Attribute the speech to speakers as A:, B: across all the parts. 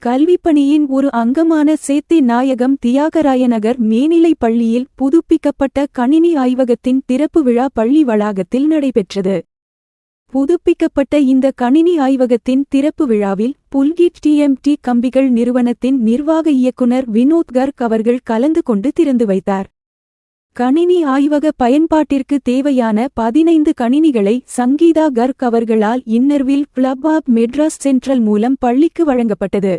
A: கல்விப்பணியின் ஒரு அங்கமான சேத்தி நாயகம் தியாகராயநகர் மேல்நிலைப் பள்ளியில் புதுப்பிக்கப்பட்ட கணினி ஆய்வகத்தின் திறப்பு விழா பள்ளி வளாகத்தில் நடைபெற்றது. புதுப்பிக்கப்பட்ட இந்த கணினி ஆய்வகத்தின் திறப்பு விழாவில் புல்கிட் டிஎம்டி கம்பிகள் நிறுவனத்தின் நிர்வாக இயக்குனர் வினோத் கர்க் அவர்கள் கலந்து கொண்டு திறந்து வைத்தார். கணினி ஆய்வக பயன்பாட்டிற்கு தேவையான 15 கணினிகளை சங்கீதா கர்க் அவர்களால் inner wheel club of Madras central மூலம் பள்ளிக்கு வழங்கப்பட்டது.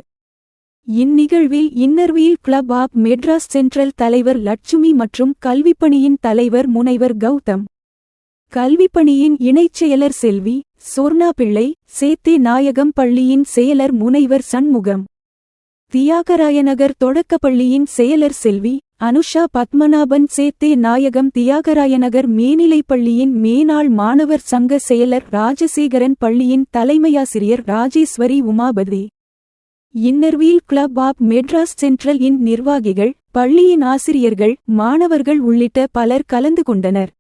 A: இந்நிகழ்வில் inner wheel club of Madras central தலைவர் லட்சுமி மற்றும் கல்விப்பணியின் தலைவர் முனைவர் கௌதம், கல்விப்பணியின் இணைச் செயலர் செல்வி சொர்ணா பிள்ளை, சேத்தி நாயகம் பள்ளியின் செயலர் முனைவர் சண்முகம், தியாகராயநகர் தொடக்கப்பள்ளியின் செயலர் செல்வி அனுஷா பத்மநாபன், சேத்தி நாயகம் தியாகராயநகர் மேல்நிலைப்பள்ளியின் மேனாள் மாணவர் சங்க செயலர் ராஜசேகரன், பள்ளியின் தலைமையாசிரியர் Rajeswari Umapathi, inner wheel club of Madras central இன் நிர்வாகிகள், பள்ளியின் ஆசிரியர்கள், மாணவர்கள் உள்ளிட்ட பலர் கலந்து கொண்டனர்.